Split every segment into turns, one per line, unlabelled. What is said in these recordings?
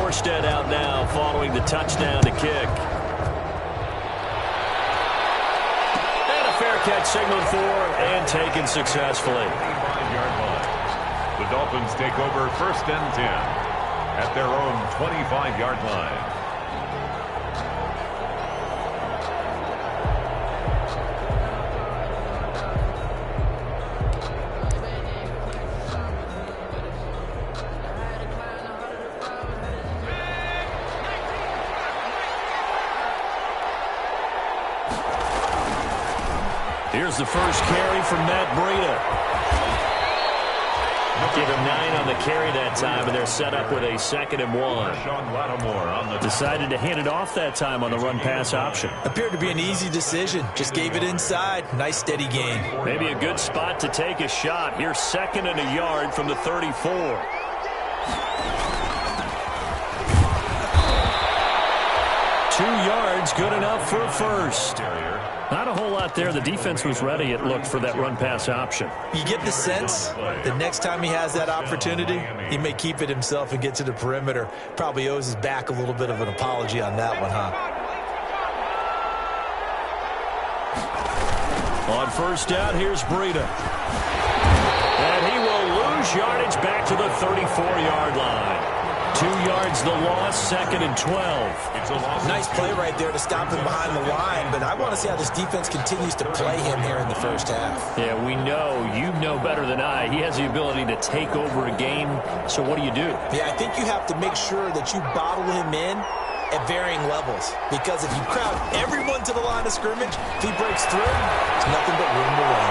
Morstead out now following the touchdown to kick. And a fair catch signaled for and taken successfully.
5-yard line. The Dolphins take over 1st and 10 at their own 25-yard line.
Here's the first carry from Matt Breida. Give him 9 on the carry that time, and they're set up with a 2nd and 1. Decided to hand it off that time on the run-pass option.
Appeared to be an easy decision. Just gave it inside. Nice, steady gain.
Maybe a good spot to take a shot. Here's 2nd and a yard from the 34. 2 yards, good enough for a first. Not a whole lot there. The defense was ready, it looked, for that run-pass option.
You get the sense the next time he has that opportunity, he may keep it himself and get to the perimeter. Probably owes his back a little bit of an apology on that one, huh?
On first down, here's Breida. And he will lose yardage back to the 34-yard line. 2 yards the loss, 2nd and 12.
Nice play right there to stop him behind the line, but I want to see how this defense continues to play him here in the first half.
Yeah, we know, you know better than I, he has the ability to take over a game, so what do you do?
Yeah, I think you have to make sure that you bottle him in at varying levels, because if you crowd everyone to the line of scrimmage, if he breaks through, there's nothing but room to run.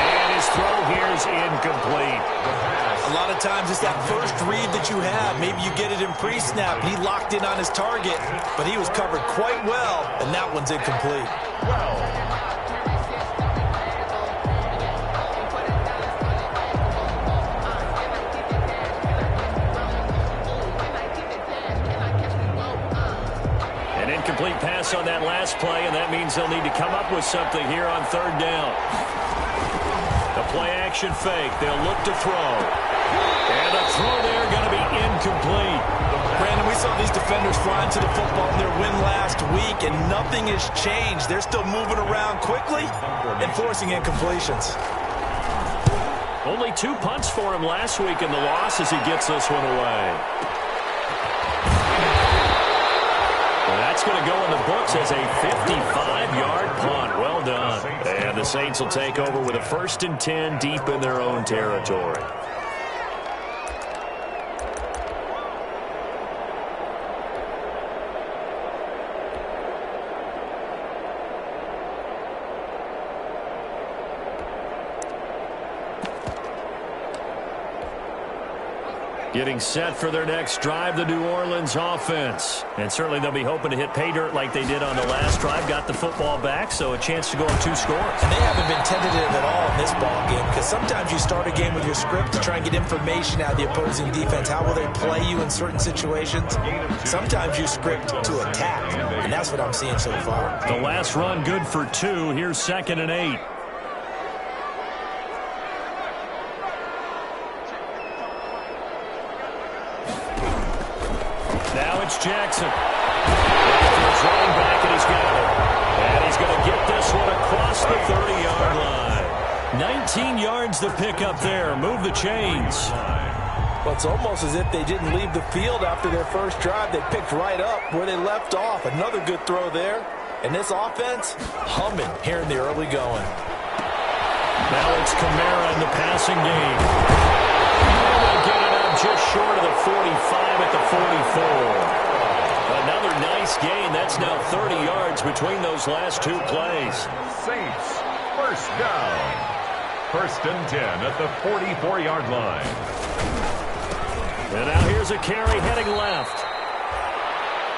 And his throw here is incomplete.
A lot of times it's that first read that you have. Maybe you get it in pre-snap. He locked in on his target, but he was covered quite well, and that one's incomplete.
An incomplete pass on that last play, and that means they'll need to come up with something here on 3rd down. The play-action fake. They'll look to throw. And the throw there going to be incomplete.
Brandon, we saw these defenders flying to the football in their win last week, and nothing has changed. They're still moving around quickly and forcing incompletions.
Only 2 punts for him last week in the loss as he gets this one away. Well, that's going to go in the books as a 55-yard punt. Well done. And the Saints will take over with a 1st and 10 deep in their own territory. Getting set for their next drive, the New Orleans offense. And certainly they'll be hoping to hit pay dirt like they did on the last drive. Got the football back, so a chance to go on 2 scores.
And they haven't been tentative at all in this ball game, because sometimes you start a game with your script to try and get information out of the opposing defense. How will they play you in certain situations? Sometimes you script to attack, and that's what I'm seeing so far.
The last run good for 2. Here's 2nd and 8. Now it's Jackson. He's running back, and he's got it. And he's going to get this one across the 30-yard line. 19 yards to pick up there. Move the chains.
Well, it's almost as if they didn't leave the field after their first drive. They picked right up where they left off. Another good throw there. And this offense, humming here in the early going.
Now it's Kamara in the passing game. Get it up just short of the 45 at the 44. Another nice gain. That's now 30 yards between those last 2 plays.
Saints, first down. 1st and 10 at the 44-yard line.
And now here's a carry heading left.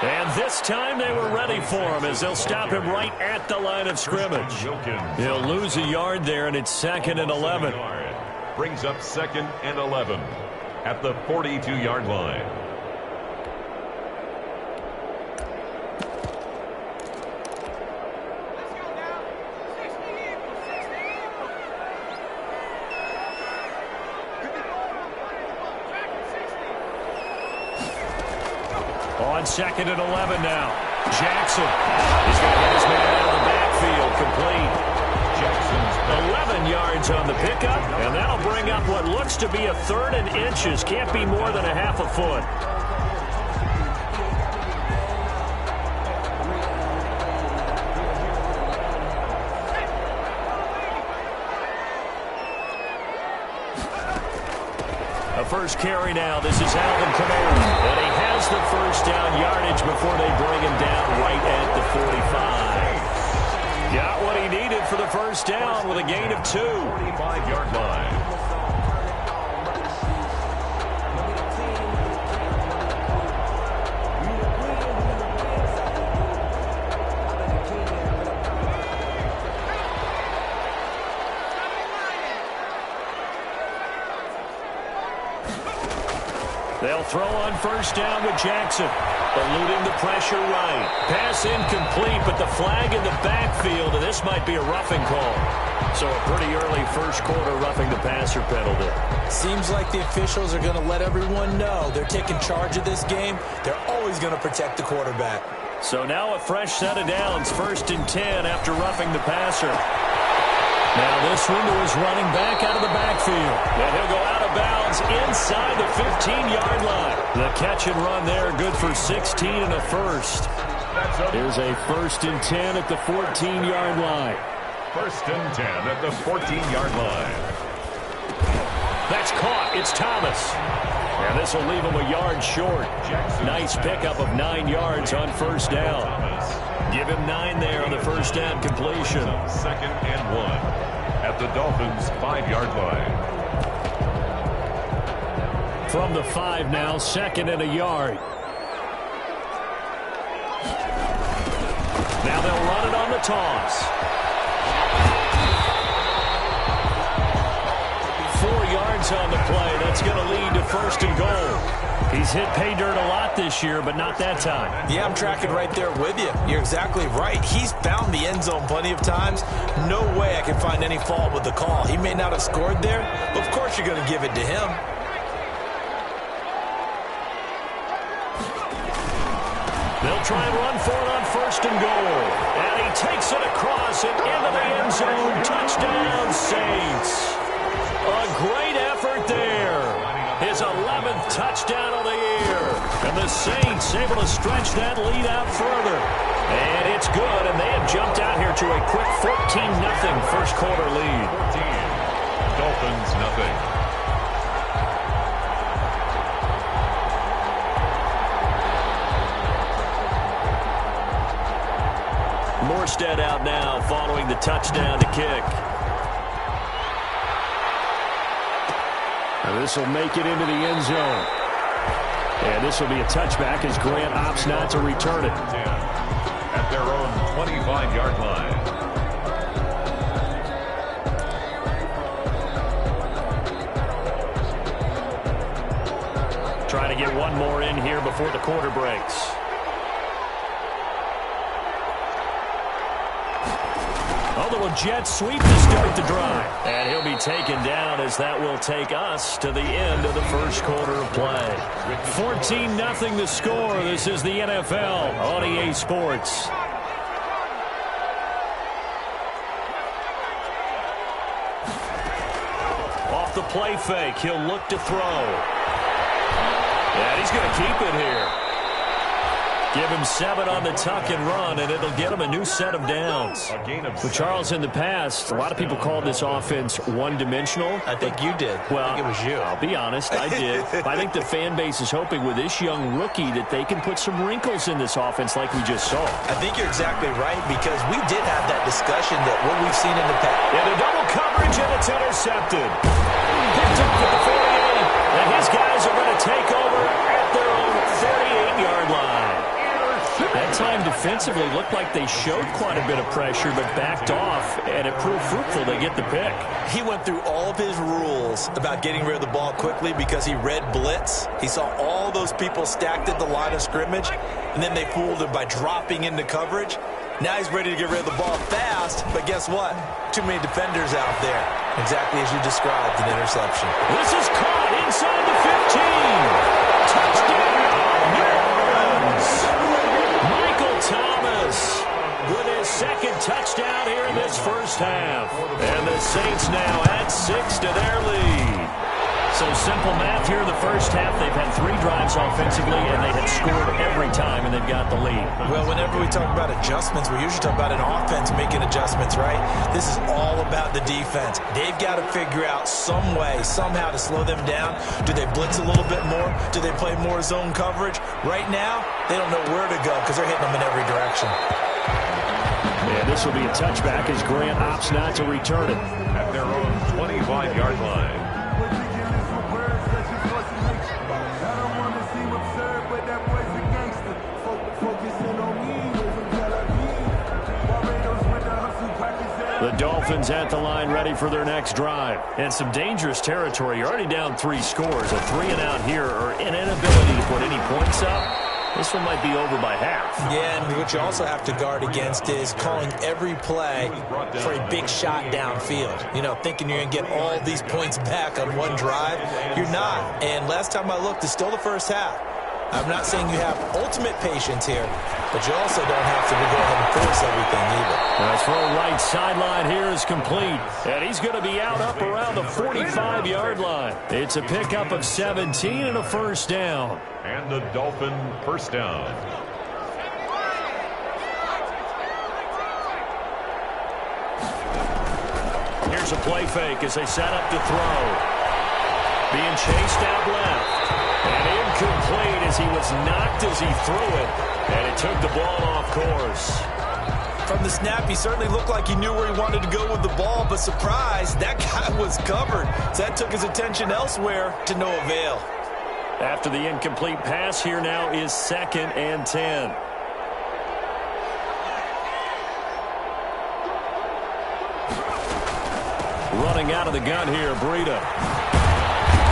And this time they were ready for him as they'll stop him right at the line of scrimmage. He'll lose a yard there, and it's 2nd and 11.
Brings up 2nd and 11 at the 42-yard line.
On 2nd and 11 now. Jackson. He's going to get his man out of the backfield. Complete. Jackson's 11 yards on the pickup, and that'll bring up what looks to be a 3rd and inches. Can't be more than a half a foot. First carry now. This is Alvin Kamara. And he has the first down yardage before they bring him down right at the 45. Got what he needed for the first down with a gain of 2.
45-yard line.
They'll throw on first down with Jackson. Eluding the pressure right. Pass incomplete, but the flag in the backfield, and this might be a roughing call. So a pretty early first quarter roughing the passer penalty.
Seems like the officials are going to let everyone know they're taking charge of this game. They're always going to protect the quarterback.
So now a fresh set of downs, 1st and 10 after roughing the passer. Now this one to his running back out of the backfield. And he'll go out of bounds inside the 15-yard line. The catch and run there, good for 16 and a first. Here's a 1st and 10 at the 14-yard line.
1st and 10 at the 14-yard line.
That's caught. It's Thomas. And this will leave him a yard short. Nice pickup of 9 yards on first down. Give him 9 there on the first down completion.
2nd and 1 at the Dolphins' 5-yard line.
From the 5 now, 2nd and a yard. Now they'll run it on the toss. 4 yards on the play. That's going to lead to 1st and goal. He's hit pay dirt a lot this year, but not that time.
Yeah, I'm tracking right there with you. You're exactly right. He's found the end zone plenty of times. No way I can find any fault with the call. He may not have scored there, but of course you're going to give it to him.
They'll try and run for it on 1st and goal. And he takes it across and into the end zone. Touchdown, Saints. A great effort there. His 11th touchdown of the year. And the Saints able to stretch that lead out further. And it's good, and they have jumped out here to a quick 14-0 first quarter lead.
14. Dolphins nothing.
Morstead out now following the touchdown to kick. And this will make it into the end zone. And this will be a touchback as Grant opts not to return it.
At their own 25-yard line.
Trying to get one more in here before the quarter breaks. A little jet sweep to start the drive. And he'll be taken down as that will take us to the end of the first quarter of play. 14-0 the score. This is the NFL on EA Sports. Off the play fake, he'll look to throw. And he's going to keep it here. Give him 7 on the tuck and run, and it'll get him a new set of downs. But Charles, in the past, a lot of people called this offense one-dimensional.
I think you did.
Well,
I think it was you.
I'll be honest, I did. I think the fan base is hoping with this young rookie that they can put some wrinkles in this offense like we just saw.
I think you're exactly right, because we did have that discussion that what we've seen in the past.
Yeah, the double coverage, and it's intercepted. Picked up at the 48, and his guys are going to take over at their own 48-yard line. That time defensively looked like they showed quite a bit of pressure, but backed off, and it proved fruitful. They get the pick.
He went through all of his rules about getting rid of the ball quickly because he read blitz. He saw all those people stacked at the line of scrimmage, and then they fooled him by dropping into coverage. Now he's ready to get rid of the ball fast, but guess what? Too many defenders out there. Exactly as you described, an interception.
This is caught inside the 15. Touchdown, New Orleans. half. And the Saints now add 6 to their lead. So simple math here in the first half. They've had 3 drives offensively, and they have scored every time, and they've got the lead.
Well, whenever we talk about adjustments, we usually talk about an offense making adjustments, right? This is all about the defense. They've got to figure out some way, somehow to slow them down. Do they blitz a little bit more? Do they play more zone coverage? Right now, they don't know where to go because they're hitting them in every direction.
And this will be a touchback as Grant opts not to return it.
At their own 25-yard line.
The Dolphins at the line ready for their next drive. And some dangerous territory. You're already down 3 scores. A 3-and-out here or an inability to put any points up. This one might be over by half.
Yeah, and what you also have to guard against is calling every play for a big shot downfield. You know, thinking you're going to get all these points back on one drive. You're not. And last time I looked, it's still the first half. I'm not saying you have ultimate patience here, but you also don't have to go ahead and force everything either.
That's throw right sideline here is complete. And he's going to be out up around the 45-yard line. It's a pickup of 17 and a first down.
And the Dolphin first down.
Here's a play fake as they set up to throw. Being chased out left. And incomplete as he was knocked as he threw it. And it took the ball off course.
From the snap, he certainly looked like he knew where he wanted to go with the ball, but surprise, that guy was covered. So that took his attention elsewhere to no avail.
After the incomplete pass, here now is 2nd and 10. Running out of the gun here, Breida.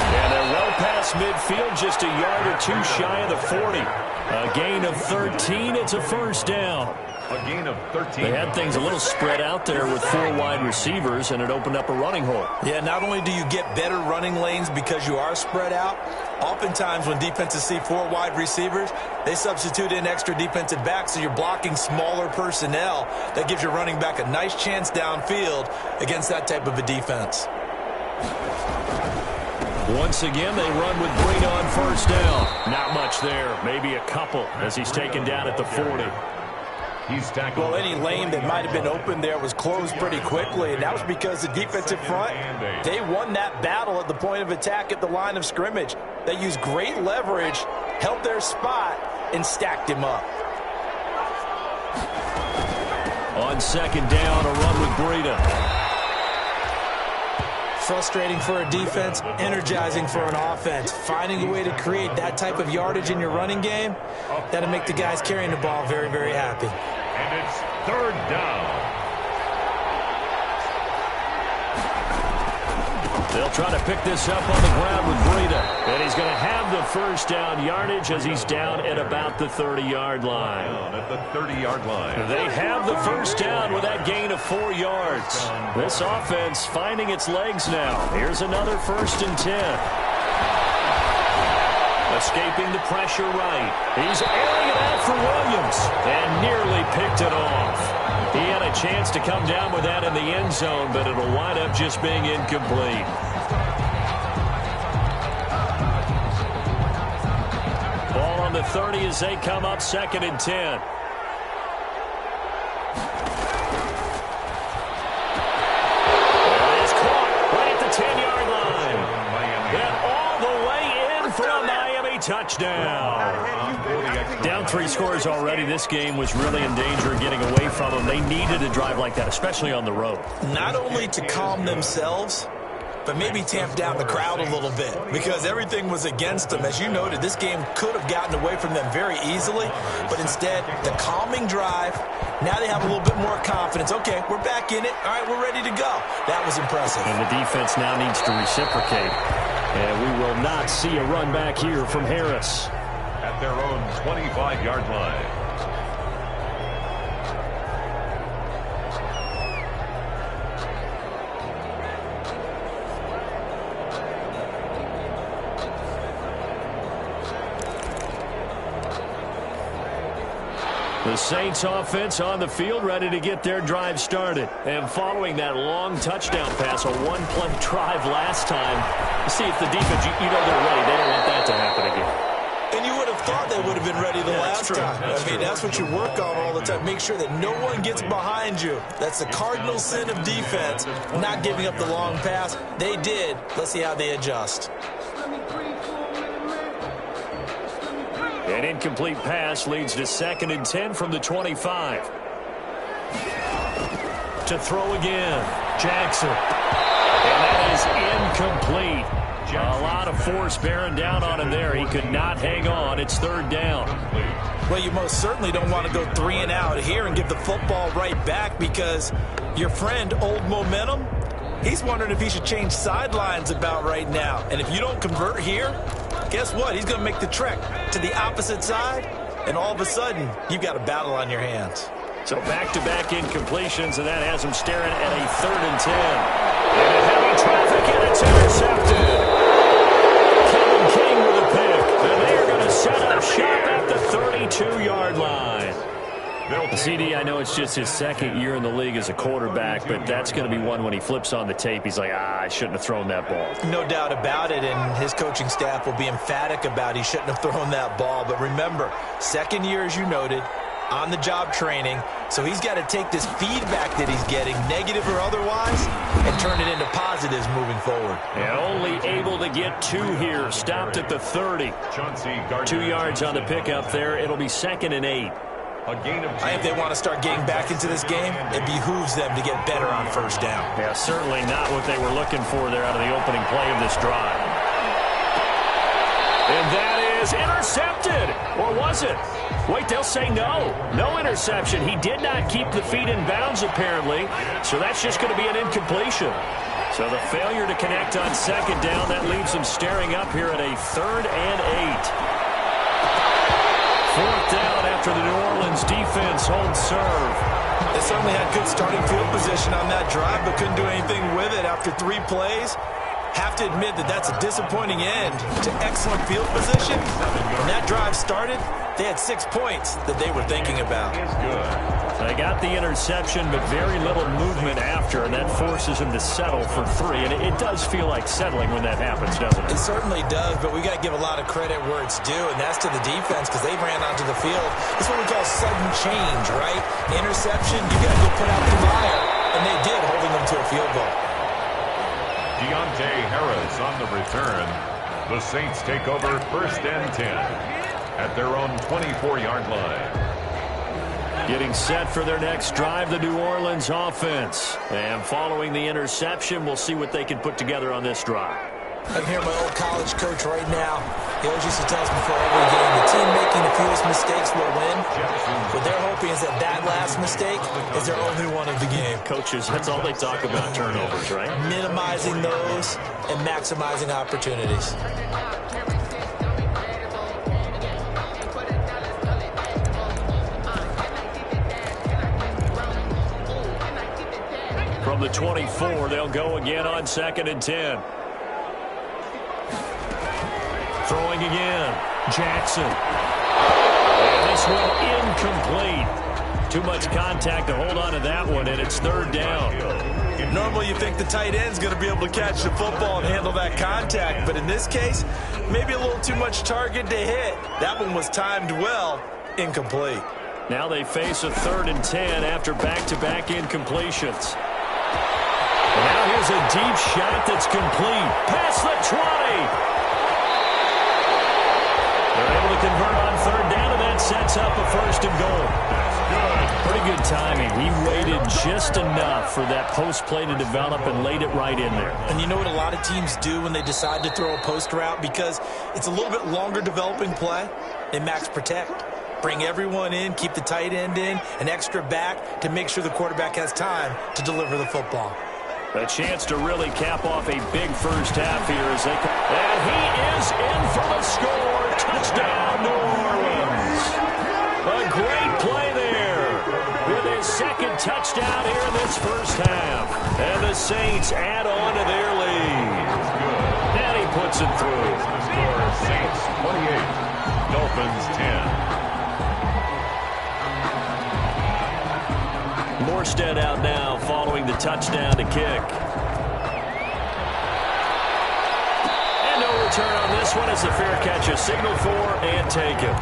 And they're well past midfield, just a yard or 2 shy of the 40. A gain of 13, it's a first down.
A gain of 13.
They had things a little spread out there with 4 wide receivers, and it opened up a running hole.
Yeah, not only do you get better running lanes because you are spread out, oftentimes when defenses see 4 wide receivers, they substitute in extra defensive backs, so you're blocking smaller personnel. That gives your running back a nice chance downfield against that type of a defense.
Once again, they run with Breida on first down. Not much there, maybe a couple as he's taken down at the 40.
He's tackled.
Well, any lane that might have been open there was closed pretty quickly, and that was because the defensive front, they won that battle at the point of attack at the line of scrimmage. They used great leverage, held their spot, and stacked him up.
On 2nd down, a run with Breida.
Frustrating for a defense, energizing for an offense. Finding a way to create that type of yardage in your running game, that'll make the guys carrying the ball very, very happy.
And it's 3rd down.
They'll try to pick this up on the ground with Breida. And he's going to have the first down yardage as he's down at about the 30-yard line.
Down at the 30-yard line.
They have the first down with that gain of 4 yards. This offense finding its legs now. Here's another 1st and 10. Escaping the pressure right. He's airing it out for Williams and nearly picked it off. He had a chance to come down with that in the end zone, but it'll wind up just being incomplete. Ball on the 30 as they come up 2nd and 10. It is caught right at the 10-yard line. Then all the way in for a Miami touchdown. Down 3 scores already. This game was really in danger of getting away from them. They needed a drive like that, especially on the road.
Not only to calm themselves, but maybe tamp down the crowd a little bit because everything was against them. As you noted, this game could have gotten away from them very easily, but instead, the calming drive, now they have a little bit more confidence. Okay, we're back in it. All right, we're ready to go. That was impressive.
And the defense now needs to reciprocate. And we will not see a run back here from Harris.
At their own 25-yard line.
The Saints offense on the field, ready to get their drive started. And following that long touchdown pass, a one-play drive last time, see if the defense, you know they're ready. They don't want that to happen again.
And you would have thought they would have been ready the last time. That's what you work on all the time. Make sure that no one gets behind you. That's the cardinal sin of defense, not giving up the long pass. They did. Let's see how they adjust.
An incomplete pass leads to 2nd and 10 from the 25. To throw again, Jackson. And that is incomplete. A lot of force bearing down on him there. He could not hang on. It's 3rd down.
Well, you most certainly don't want to go 3 and out here and give the football right back, because your friend, Old Momentum, he's wondering if he should change sidelines about right now. And if you don't convert here, guess what? He's going to make the trek to the opposite side, and all of a sudden, you've got a battle on your hands.
So back-to-back incompletions, and that has him staring at a 3rd and 10. And heavy traffic, and it's intercepted. Kevin King with a pick, and they are going to set up shop at the 32-yard line. CD, I know it's just his 2nd year in the league as a quarterback, but that's going to be one when he flips on the tape, he's like, I shouldn't have thrown that ball.
No doubt about it, and his coaching staff will be emphatic about he shouldn't have thrown that ball. But remember, 2nd year, as you noted, on-the-job training, so he's got to take this feedback that he's getting, negative or otherwise, and turn it into positives moving forward.
And only able to get 2 here, stopped at the 30. 2 yards on the pickup there. It'll be 2nd and 8.
I think they want to start getting back into this game. It behooves them to get better on 1st down.
Yeah, certainly not what they were looking for there out of the opening play of this drive. And that is intercepted. Or was it? Wait, they'll say no. No interception. He did not keep the feet in bounds, apparently. So that's just going to be an incompletion. So the failure to connect on 2nd down, that leaves them staring up here at a 3rd and 8. 4th down after the New Orleans defense holds serve.
They certainly had good starting field position on that drive, but couldn't do anything with it after 3 plays. Have to admit that that's a disappointing end to excellent field position. When that drive started, they had 6 points that they were thinking about.
They got the interception, but very little movement after, and that forces him to settle for 3. And it does feel like settling when that happens, doesn't it?
It certainly does, but we got to give a lot of credit where it's due, and that's to the defense, because they ran onto the field. This is what we call sudden change, right? Interception, you got to go put out the fire, and they did, holding them to a field goal.
Deontay Harris on the return. The Saints take over 1st and 10 at their own 24-yard line.
Getting set for their next drive, the New Orleans offense. And following the interception, we'll see what they can put together on this drive.
I can hear my old college coach right now. He always used to tell us before every game, the team making the fewest mistakes will win. What they're hoping is that last mistake is their only one of the game.
Coaches, that's all they talk about, turnovers, right?
Minimizing those and maximizing opportunities.
From the 24, they'll go again on 2nd and 10. Throwing again, Jackson. And this one incomplete. Too much contact to hold on to that one, and it's 3rd down.
Normally you think the tight end's going to be able to catch the football and handle that contact, but in this case, maybe a little too much target to hit. That one was timed well, incomplete.
Now they face a 3rd and 10 after back-to-back incompletions. And now here's a deep shot that's complete. Past the 20. They're able to convert on 3rd down, and that sets up a 1st and goal. Pretty good timing. He waited just enough for that post play to develop and laid it right in there.
And you know what a lot of teams do when they decide to throw a post route? Because it's a little bit longer developing play. They max protect. Bring everyone in, keep the tight end in, an extra back to make sure the quarterback has time to deliver the football.
A chance to really cap off a big first half here as they come. And he is in for the score. Touchdown, New Orleans. A great play there with his 2nd touchdown here in this first half. And the Saints add on to their lead. And he puts it through.
The score, Saints 28, Dolphins 10.
Morstead out now following the touchdown to kick. And no return on this one as the fair catch is signaled for and taken.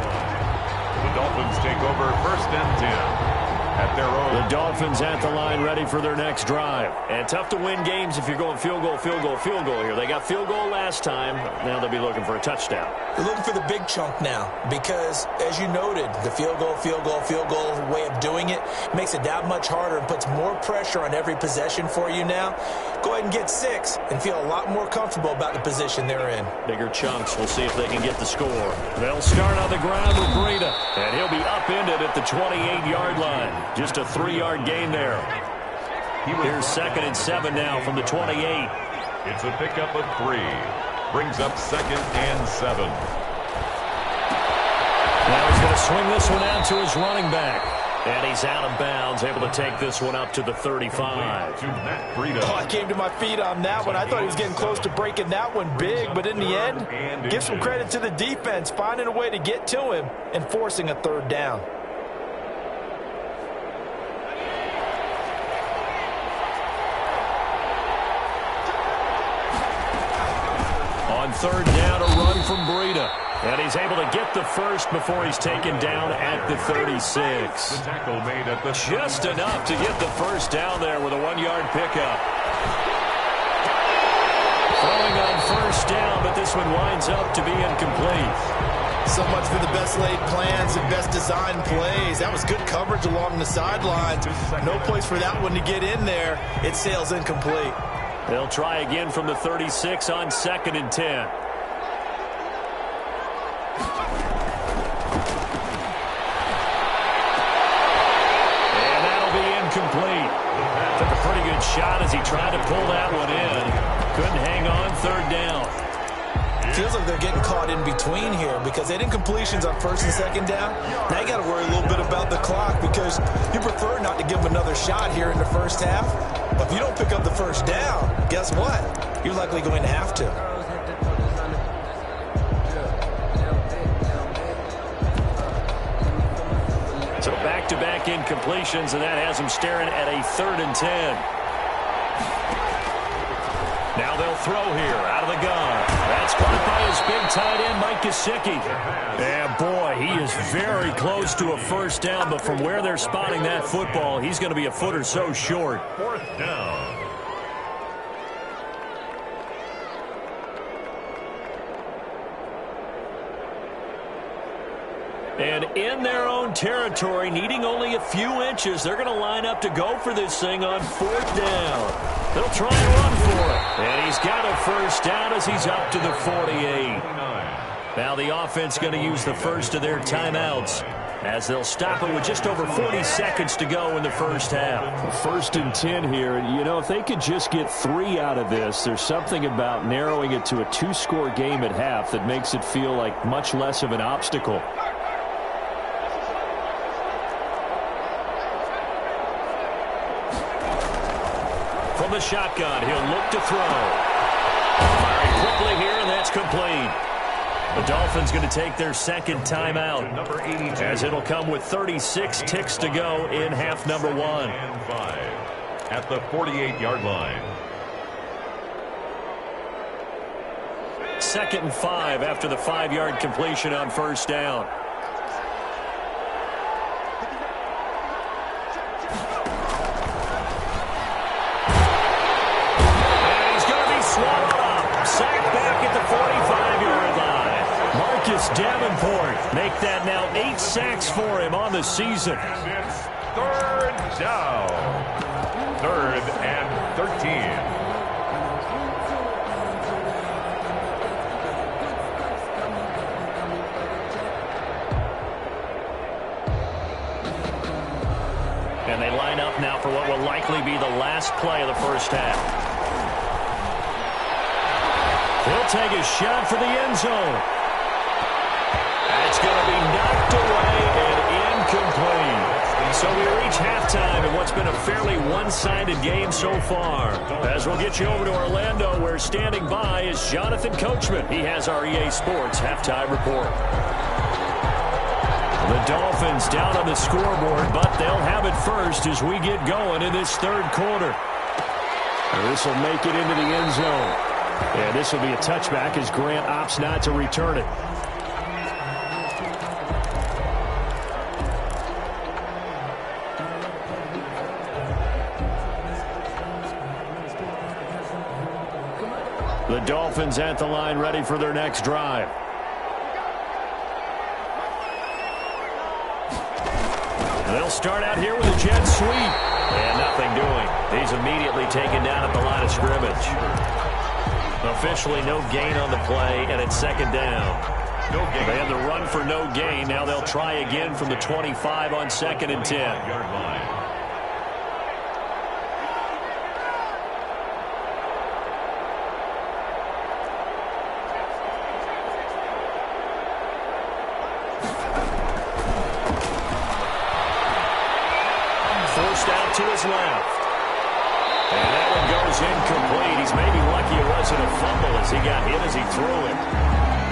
The Dolphins take over 1st and 10. At their own.
The Dolphins at the line ready for their next drive. And tough to win games if you're going field goal, field goal, field goal here. They got field goal last time. Now they'll be looking for a touchdown.
They're looking for the big chunk now because, as you noted, the field goal way of doing it makes it that much harder and puts more pressure on every possession for you now. Go ahead and get 6 and feel a lot more comfortable about the position they're in.
Bigger chunks. We'll see if they can get the score. They'll start on the ground with Breida, and he'll be upended at the 28-yard line. Just a 3-yard gain there. Here's 2nd and 7 now from the 28.
It's a pickup of 3. Brings up 2nd and 7.
Now he's going to swing this one out to his running back. And he's out of bounds, able to take this one up to the 35.
Oh, I came to my feet on that one. I thought he was getting close to breaking that one big, but in the end, give some credit to the defense, finding a way to get to him and forcing a 3rd down.
On 3rd down, a run from Breida. And he's able to get the first before he's taken down at the 36.
The tackle made at the
just enough to get the first down there with a 1-yard pickup. Throwing on 1st down, but this one winds up to be incomplete.
So much for the best laid plans and best designed plays. That was good coverage along the sidelines. No place for that one to get in there. It sails incomplete.
They'll try again from the 36 on 2nd and 10. Complete. Took a pretty good shot as he tried to pull that one in. Couldn't hang on 3rd down.
Feels like they're getting caught in between here because they did incompletions on 1st and 2nd down. Now you got to worry a little bit about the clock because you prefer not to give them another shot here in the 1st half. But if you don't pick up the 1st down, guess what? You're likely going to have to.
So back-to-back incompletions, and that has him staring at a 3rd and 10. Now they'll throw here out of the gun. That's caught by his big tight end, Mike Gesicki. And boy, he is very close to a 1st down, but from where they're spotting that football, he's going to be a foot or so short.
4th down.
And in their own territory, needing only a few inches, they're going to line up to go for this thing on 4th down. They'll try and run for it. And he's got a 1st down as he's up to the 48. Now the offense going to use the first of their timeouts as they'll stop it with just over 40 seconds to go in the 1st half.
1st and 10 here. You know, if they could just get 3 out of this, there's something about narrowing it to a 2-score game at half that makes it feel like much less of an obstacle.
From the shotgun, he'll look to throw. Firing quickly here, and that's complete. The Dolphins going to take their 2nd timeout as it'll come with 36 ticks to go in half number 1.
And 5 at the 48-yard line.
2nd and 5 after the 5-yard completion on 1st down. Davenport make that now 8 sacks for him on the season.
And it's 3rd down. 3rd and 13.
And they line up now for what will likely be the last play of the 1st half. He'll take a shot for the end zone. It's going to be knocked away and incomplete. So we reach halftime in what's been a fairly one-sided game so far. As we'll get you over to Orlando, where standing by is Jonathan Coachman. He has our EA Sports halftime report.
The Dolphins down on the scoreboard, but they'll have it first as we get going in this third quarter. This will make it into the end zone. And this will be a touchback as Grant opts not to return it. The Dolphins at the line ready for their next drive. They'll start out here with a jet sweep. And nothing doing. He's immediately taken down at the line of scrimmage. Officially no gain on the play, and it's second down. No gain. They had the run for no gain. Now they'll try again from the 25 on 2nd and 10. Yard line. Forced out to his left. And that one goes incomplete. He's maybe lucky it wasn't a fumble as he got hit as he threw it.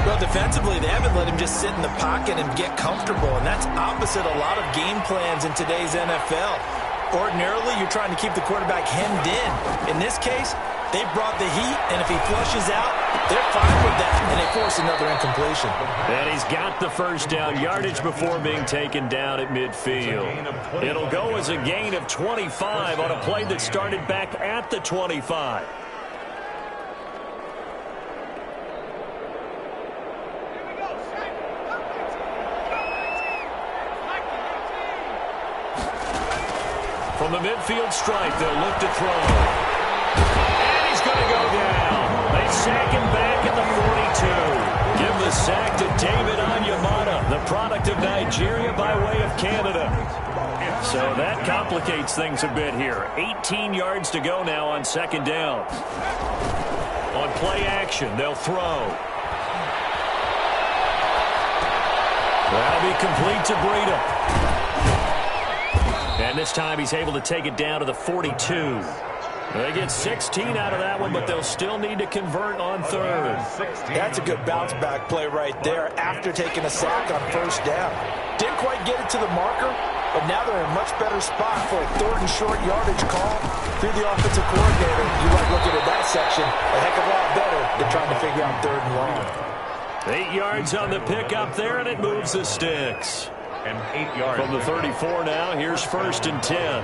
Well, defensively, they haven't let him just sit in the pocket and get comfortable, and that's opposite a lot of game plans in today's NFL. Ordinarily, you're trying to keep the quarterback hemmed in. In this case, they brought the heat, and if he flushes out, they're fine with that, and they force another incompletion.
And he's got the first down yardage before being taken down at midfield. It'll go as a gain of 25 on a play that started back at the 25. From the midfield stripe, they'll look to throw. And he's going to go down. They sack him back at the 42. Give the sack to David Onyemata, the product of Nigeria by way of Canada. So that complicates things a bit here. 18 yards to go now on second down. On play action, they'll throw. That'll be complete to Breida. And this time he's able to take it down to the 42. They get 16 out of that one, but they'll still need to convert on third.
That's a good bounce-back play right there after taking a sack on first down. Didn't quite get it to the marker, but now they're in a much better spot for a third and short yardage call through the offensive coordinator. You like looking at that section a heck of a lot better than trying to figure out third and long.
8 yards on the pickup there, and it moves the sticks.
And 8 yards.
From the 34 now, here's 1st and 10.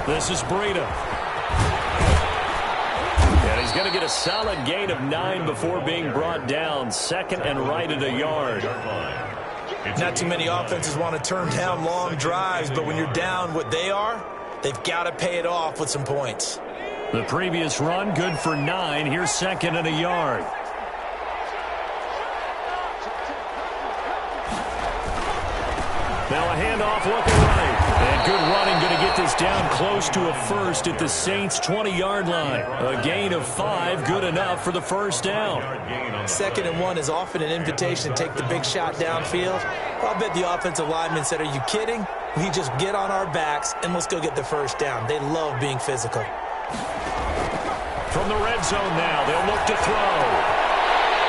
This is Breida. And he's going to get a solid gain of 9 before being brought down. 2nd and right at a yard.
Not too many offenses want to turn down long drives, but when you're down what they are, they've got to pay it off with some points.
The previous run, good for 9. Here's 2nd and a yard. Now a handoff looking right. And good running, going to get this down close to a first at the Saints' 20-yard line. A gain of 5, good enough for the first down.
2nd and 1 is often an invitation to take the big shot downfield. I'll bet the offensive lineman said, are you kidding? We just get on our backs and let's go get the first down. They love being physical.
From the red zone now, they'll look to throw.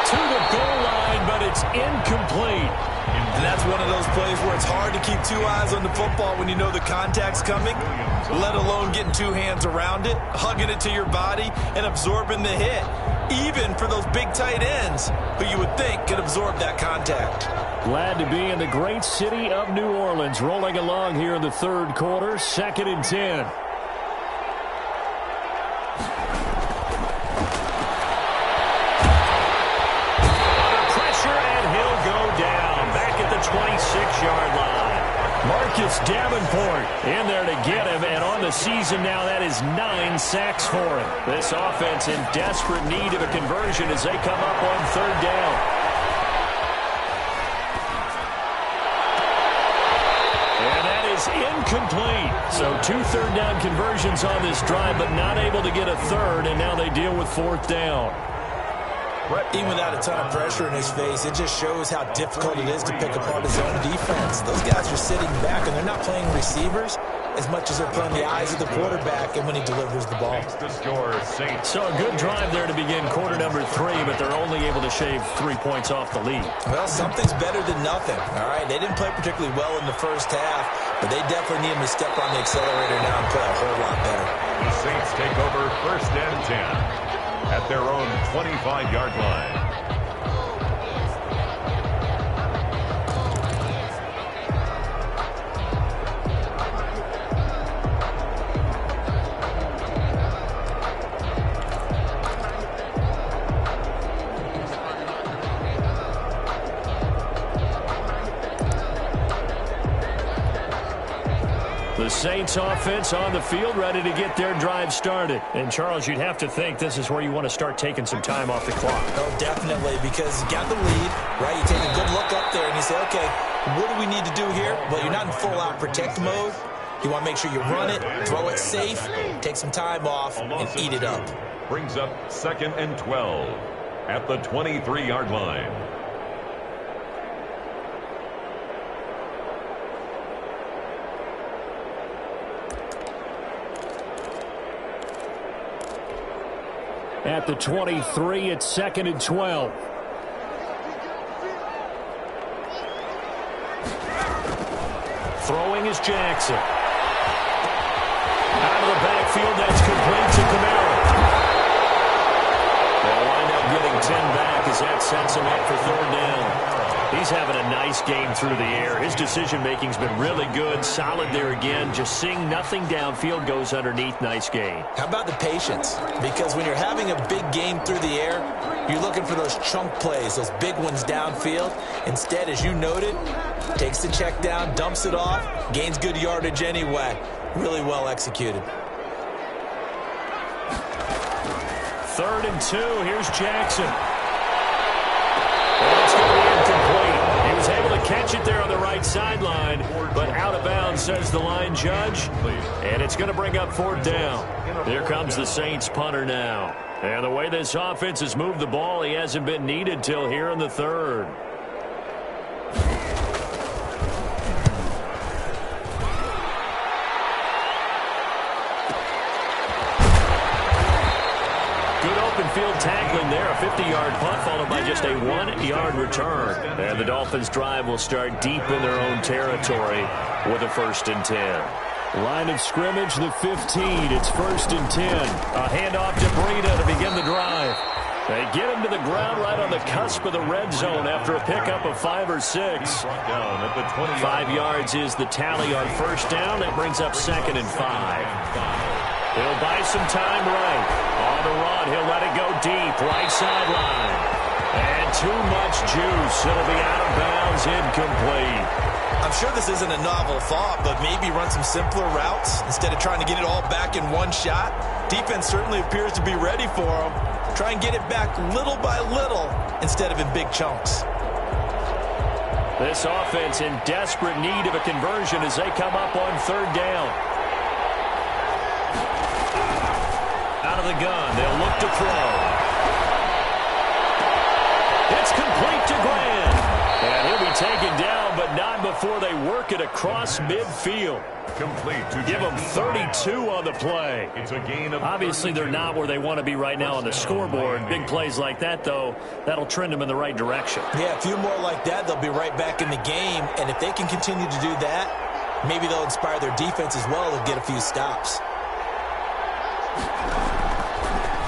To the goal line, but it's incomplete.
And that's one of those plays where it's hard to keep 2 eyes on the football when you know the contact's coming, let alone getting 2 hands around it, hugging it to your body, and absorbing the hit. Even for those big tight ends who you would think could absorb that contact.
Glad to be in the great city of New Orleans, rolling along here in the third quarter, 2nd and 10. The 26-yard line. Marcus Davenport in there to get him, and on the season now, that is 9 sacks for him. This offense in desperate need of a conversion as they come up on third down. And that is incomplete. So 2 third down conversions on this drive, but not able to get a third, and now they deal with 4th down.
Even without a ton of pressure in his face, it just shows how difficult it is to pick apart his own defense. Those guys are sitting back, and they're not playing receivers. as much as they're playing the eyes of the quarterback and when he delivers the ball.
So a good drive there to begin quarter number 3, but they're only able to shave 3 points off the lead.
Well, something's better than nothing, all right? They didn't play particularly well in the first half, but they definitely need him to step on the accelerator now and play a whole lot better.
The Saints take over 1st and 10 at their own 25-yard line.
The Saints offense on the field, ready to get their drive started. And, Charles, you'd have to think this is where you want to start taking some time off the clock.
Oh, definitely, because you got the lead, right? You take a good look up there and you say, okay, what do we need to do here? Well, you're not in full-out protect mode. You want to make sure you run it, throw it safe, take some time off, and eat it up.
Brings up 2nd and 12 at the 23-yard line.
At the 23, it's 2nd and 12. Throwing is Jackson. Out of the backfield, that's complete to Kamara. They'll wind up getting 10 back as that sets him up for 3rd down. He's having a nice game through the air. His decision-making's been really good. Solid there again. Just seeing nothing downfield, goes underneath. Nice game.
How about the patience? Because when you're having a big game through the air, you're looking for those chunk plays, those big ones downfield. Instead, as you noted, takes the check down, dumps it off, gains good yardage anyway. Really well executed.
3rd and 2. Here's Jackson. And it's going to be incomplete. He was able to catch it there on the right sideline, but out of bounds, says the line judge. And it's going to bring up 4th down. Here comes the Saints punter now. And the way this offense has moved the ball, he hasn't been needed till here in the 3rd. Field tackling there, a 50-yard punt followed by just a 1-yard return. And the Dolphins' drive will start deep in their own territory with a 1st and 10. Line of scrimmage, the 15. It's 1st and 10. A handoff to Breida to begin the drive. They get him to the ground right on the cusp of the red zone after a pickup of 5 or 6. 5 yards is the tally on 1st down. That brings up 2nd and 5. He'll buy some time right. On the run, he'll let it go deep. Right sideline. And too much juice. It'll be out of bounds, incomplete.
I'm sure this isn't a novel thought, but maybe run some simpler routes instead of trying to get it all back in one shot. Defense certainly appears to be ready for him. Try and get it back little by little instead of in big chunks.
This offense in desperate need of a conversion as they come up on 3rd down. Out of the gun, they'll look to throw. It's complete to Grant. And he'll be taken down, but not before they work it across midfield.
Complete to
give them 32 on the play.
It's a gain of
Obviously, they're not where they want to be right now on the scoreboard. Big plays like that, though, that'll trend them in the right direction.
Yeah, a few more like that, they'll be right back in the game. And if they can continue to do that, maybe they'll inspire their defense as well to get a few stops.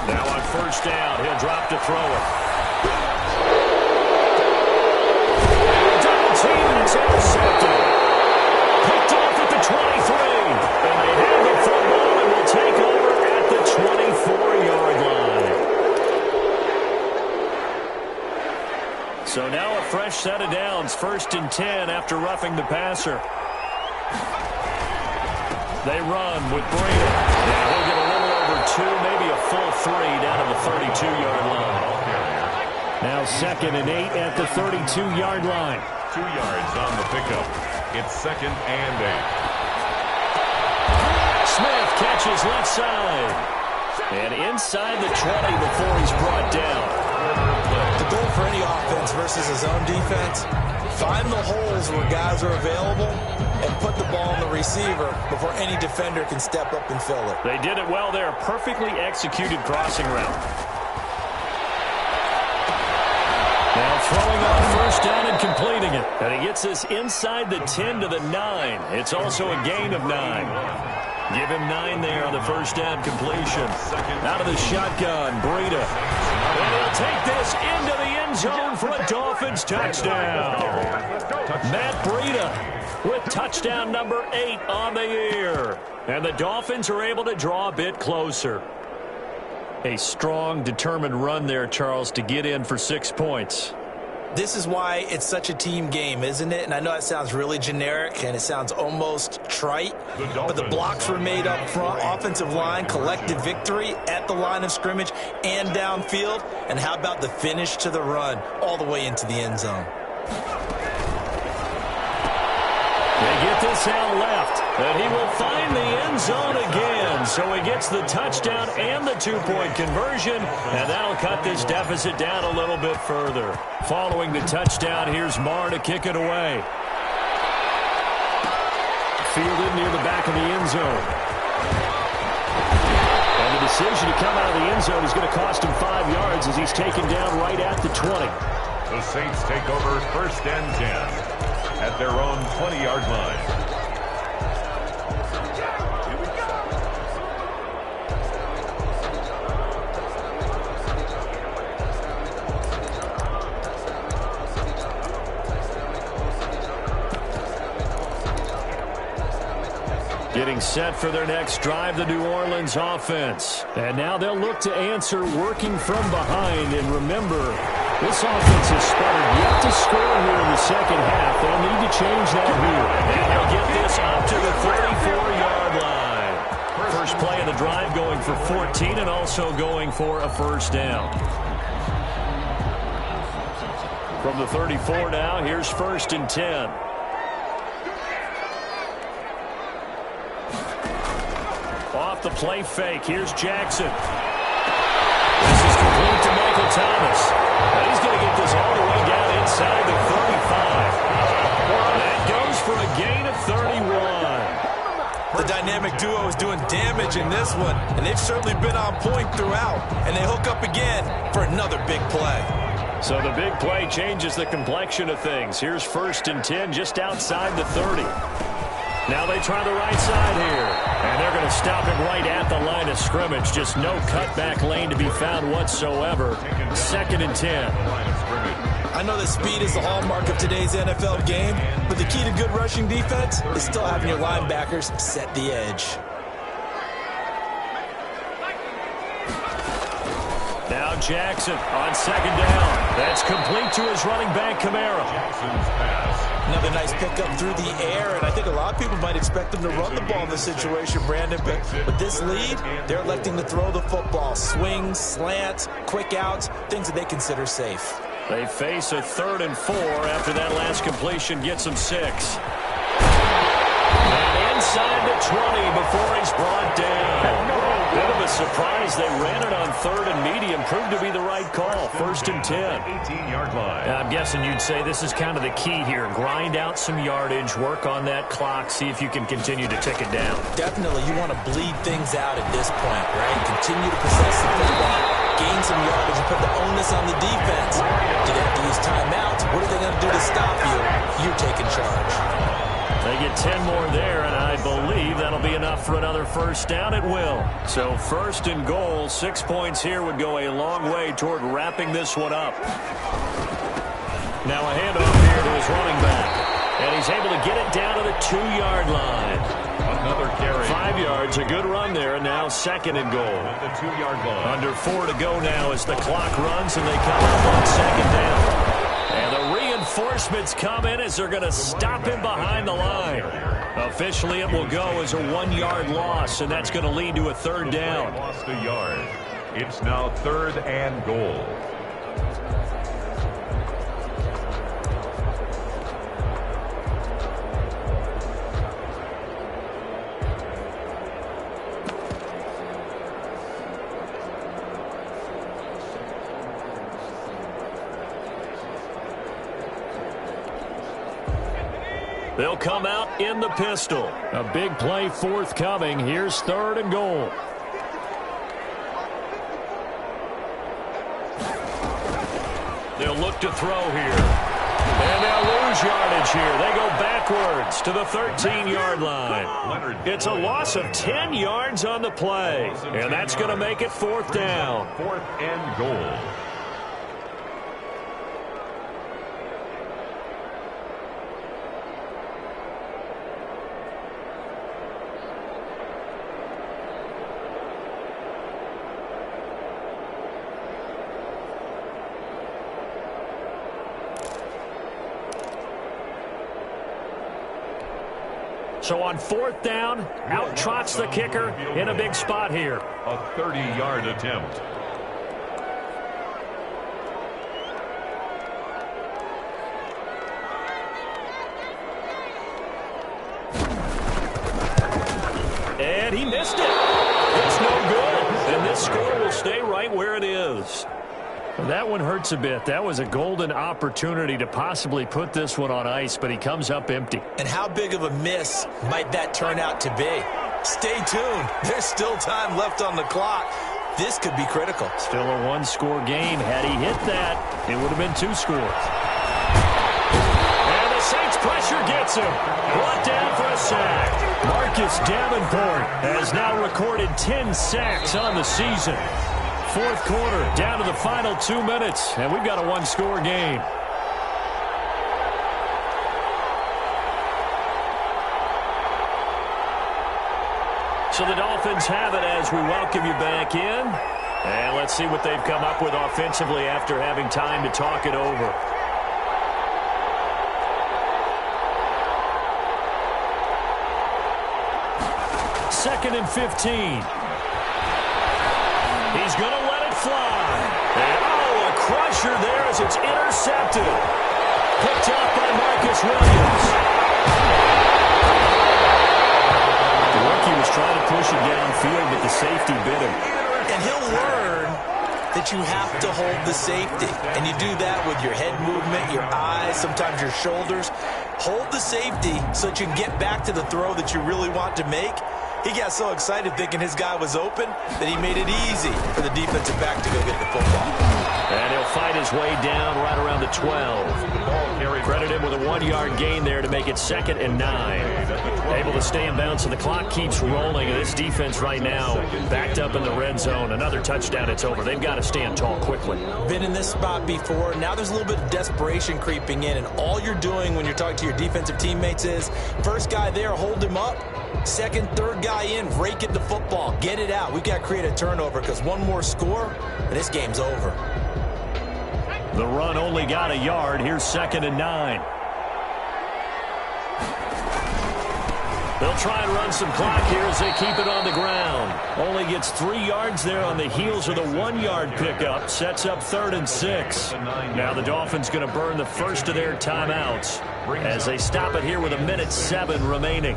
Now on 1st down, he'll drop to throw it. Double team, and it's intercepted. Picked off at the 23. And they have the football and will take over at the 24-yard line. So now a fresh set of downs, 1st and 10 after roughing the passer. They run with Breida. Now he'll get a little over 2, maybe a full 3 down to the 32-yard line. Now 2nd and 8 at the 32-yard line.
2 yards on the pickup. It's 2nd and 8.
Smith catches left side. And inside the 20 before he's brought down.
The goal for any offense versus his own defense. Find the holes where guys are available and put the ball on the receiver before any defender can step up and fill it.
They did it well there. Perfectly executed crossing route. Now throwing on first down and completing it. And he gets this inside the 10 to the 9. It's also a gain of 9. Give him 9 there on the first down completion. Out of the shotgun, Breida. And he'll take this into the end zone for a Dolphins touchdown. Matt Breida with touchdown number 8 on the year. And the Dolphins are able to draw a bit closer. A strong, determined run there, Charles, to get in for 6 points.
This is why it's such a team game, isn't it? And I know that sounds really generic and it sounds almost trite, but the blocks were made up front, offensive line, collective victory at the line of scrimmage and downfield. And how about the finish to the run all the way into the end zone?
They get this out left, and he will find the end zone again. So he gets the touchdown and the 2-point conversion, and that'll cut this deficit down a little bit further. Following the touchdown, here's Marr to kick it away. Fielded near the back of the end zone. And the decision to come out of the end zone is going to cost him 5 yards as he's taken down right at the 20.
The Saints take over first and 10. At their own 20-yard line.
Getting set for their next drive, the New Orleans offense. And now they'll look to answer working from behind. And remember, this offense has sputtered yet to score here in the second half. They'll need to change that here. And they'll get this up to the 34-yard line. First play of the drive going for 14 and also going for a first down. From the 34 now, here's first and 10. Off the play fake. Here's Jackson. This is complete to Michael Thomas. And he's going to get this all the way down inside the 35. That goes for a gain of 31.
The dynamic duo is doing damage in this one, and they've certainly been on point throughout. And they hook up again for another big play.
So the big play changes the complexion of things. Here's first and 10 just outside the 30. Now they try the right side here. And they're going to stop him right at the line of scrimmage. Just no cutback lane to be found whatsoever. Second and 10.
I know that speed is the hallmark of today's NFL game, but the key to good rushing defense is still having your linebackers set the edge.
Now Jackson on second down. That's complete to his running back, Kamara.
Jackson's pass.
Another nice pickup through the air, and I think a lot of people might expect them to run the ball in this situation, Brandon, but with this lead, they're electing to throw the football. Swings, slants, quick outs, things that they consider safe.
They face a 3rd and 4 after that last completion gets them 6. And inside the 20 before he's brought down. Bit of a surprise. They ran it on 3rd and medium. Proved to be the right call. First and 10.
18-yard line.
I'm guessing you'd say this is kind of the key here. Grind out some yardage, work on that clock, see if you can continue to tick it down.
Definitely, you want to bleed things out at this point, right? Continue to possess the football, gain some yardage, and put the onus on the defense. Do they have to use timeouts? What are they going to do to stop you? You're taking charge.
They get 10 more there, and I believe that'll be enough for another first down. It will. So first and goal, 6 points here would go a long way toward wrapping this one up. Now a handoff here to his running back. And he's able to get it down to the 2-yard line.
Another carry.
5 yards, a good run there, and now second and goal.
At the 2-yard line.
Under 4 to go now as the clock runs, and they come up on second down. And the reinforcements come in as they're going to stop him behind the line. Officially, it will go as a 1-yard loss, and that's going to lead to a 3rd down.
Lost a yard. It's now 3rd and goal.
They'll come out in the pistol.
A big play forthcoming. Here's 3rd and goal.
They'll look to throw here. And they'll lose yardage here. They go backwards to the 13-yard line. It's a loss of 10 yards on the play. And that's going to make it 4th down.
4th and goal.
So on 4th down, out trots the kicker in a big spot here.
A 30-yard attempt.
And he missed it. It's no good. And this score will stay right where it is.
That one hurts a bit. That was a golden opportunity to possibly put this one on ice, but he comes up empty.
And how big of a miss might that turn out to be? Stay tuned. There's still time left on the clock. This could be critical.
Still a one-score game. Had he hit that, it would have been 2 scores.
And the Saints pressure gets him. Brought down for a sack.
Marcus Davenport has now recorded 10 sacks on the season. 4th quarter, down to the final 2 minutes, and we've got a one-score game.
So the Dolphins have it as we welcome you back in. And let's see what they've come up with offensively after having time to talk it over. Second and 15. He's going to let it fly. And, a crusher there as it's intercepted. Picked up by Marcus Williams.
The rookie was trying to push it downfield, but the safety bit him.
And he'll learn that you have to hold the safety. And you do that with your head movement, your eyes, sometimes your shoulders. Hold the safety so that you can get back to the throw that you really want to make. He got so excited thinking his guy was open that he made it easy for the defensive back to go get the football.
And he'll fight his way down right around the 12. Credit him with a 1-yard gain there to make it 2nd and 9. Able to stay in bounds, so the clock keeps rolling. And this defense right now backed up in the red zone. Another touchdown, it's over. They've got to stand tall quickly.
Been in this spot before. Now there's a little bit of desperation creeping in. And all you're doing when you're talking to your defensive teammates is, first guy there, hold him up. Second, third guy in, rake at the football. Get it out. We've got to create a turnover because one more score, and this game's over.
The run only got a yard. Here's 2nd and 9.
They'll try and run some clock here as they keep it on the ground. Only gets 3 yards there on the heels of the 1-yard pickup. Sets up 3rd and 6. Now the Dolphins going to burn the first of their timeouts as they stop it here with 1:07 remaining.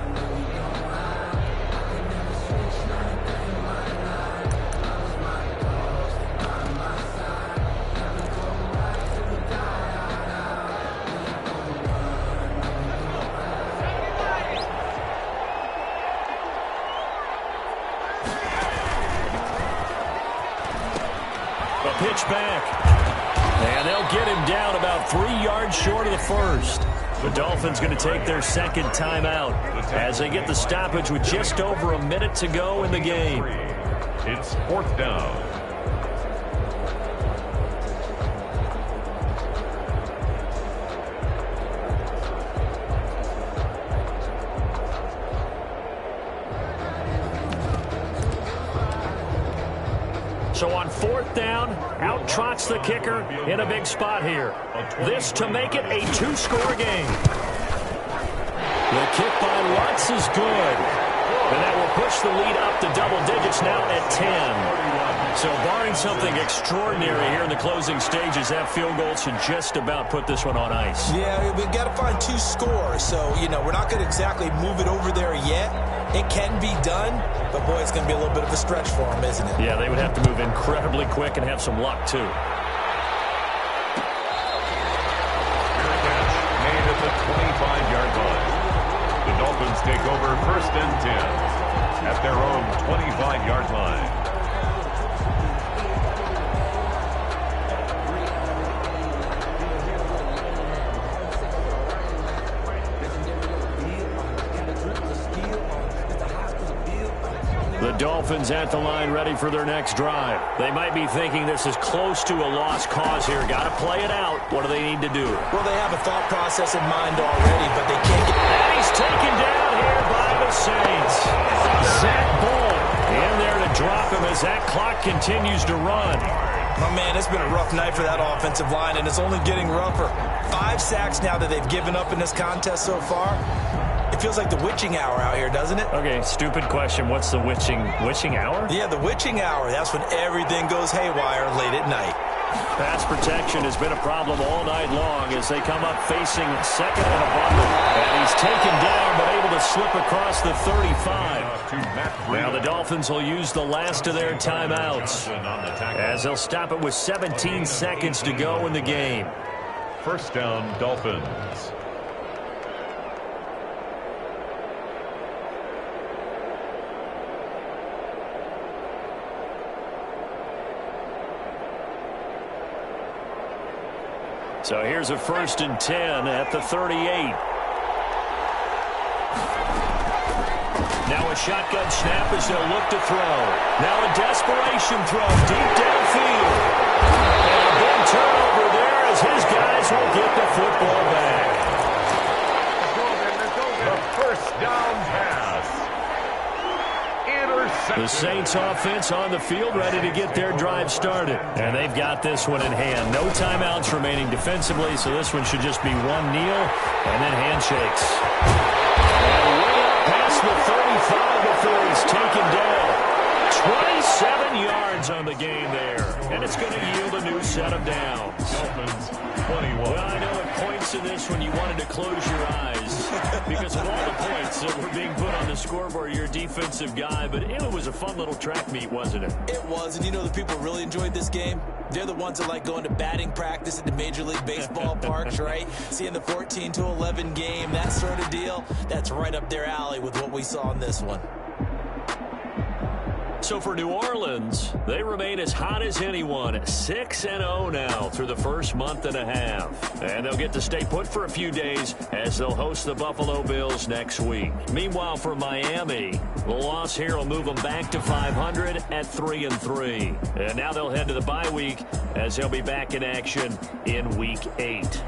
Pitch back. And they'll get him down about 3 yards short of the first. The Dolphins going to take their 2nd timeout as they get the stoppage with just over a minute to go in the game.
It's 4th down.
So on 4th down, out trots the kicker in a big spot here. This to make it a 2-score game. The kick by Lutz is good. And that will push the lead up to double digits now at 10. So barring something extraordinary here in the closing stages, that field goal should just about put this one on ice.
Yeah, we've got to find 2 scores. So, we're not going to exactly move it over there yet. It can be done, but boy, it's going to be a little bit of a stretch for them, isn't it?
Yeah, they would have to move incredibly quick and have some luck, too.
Made at the 25-yard line. take over 1st and 10 at their own 25-yard line.
The Dolphins at the line ready for their next drive. They might be thinking this is close to a lost cause here. Got to play it out. What do they need to do?
Well, they have a thought process in mind already, but they can't get...
And he's taken down here by the Saints. Zach Bull in there to drop him as that clock continues to run.
Oh, man, it's been a rough night for that offensive line, and it's only getting rougher. 5 sacks now that they've given up in this contest so far. It feels like the witching hour out here, doesn't it?
Okay, stupid question. What's the witching hour?
Yeah, the witching hour. That's when everything goes haywire late at night.
Pass protection has been a problem all night long as they come up facing second and a bundle. And he's taken down but able to slip across the 35. Now the Dolphins will use the last of their timeouts as they'll stop it with 17 seconds to go in the game.
1st down, Dolphins.
So here's a 1st and 10 at the 38. Now a shotgun snap as they'll look to throw. Now a desperation throw deep downfield. And a big turnover there as his guys will get the football back.
The 1st down pass.
The Saints offense on the field ready to get their drive started. And they've got this one in hand. No timeouts remaining defensively, so this one should just be one kneel and then handshakes. And way up past the 35 before he's taken down. 27 yards on the game there. And it's going to yield a new set of downs.
Dolphins 21.
Well, I know at points in this when you wanted to close your eyes because of all the points that were being put on the scoreboard. You're a defensive guy, but it was a fun little track meet, wasn't it?
It was, and you know the people really enjoyed this game? They're the ones that like going to batting practice at the Major League Baseball parks, right? Seeing the 14-11 game, that sort of deal, that's right up their alley with what we saw in this one.
So for New Orleans, they remain as hot as anyone, 6-0 now through the first month and a half. And they'll get to stay put for a few days as they'll host the Buffalo Bills next week. Meanwhile, for Miami, the loss here will move them back to 500 at 3-3. And now they'll head to the bye week as they'll be back in action in Week 8.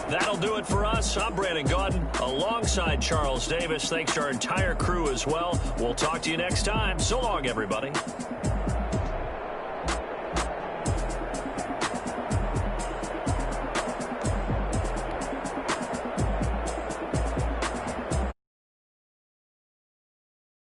That'll do it for us. I'm Brandon Gaudin alongside Charles Davis. Thanks to our entire crew as well. We'll talk to you next time. So long, everybody.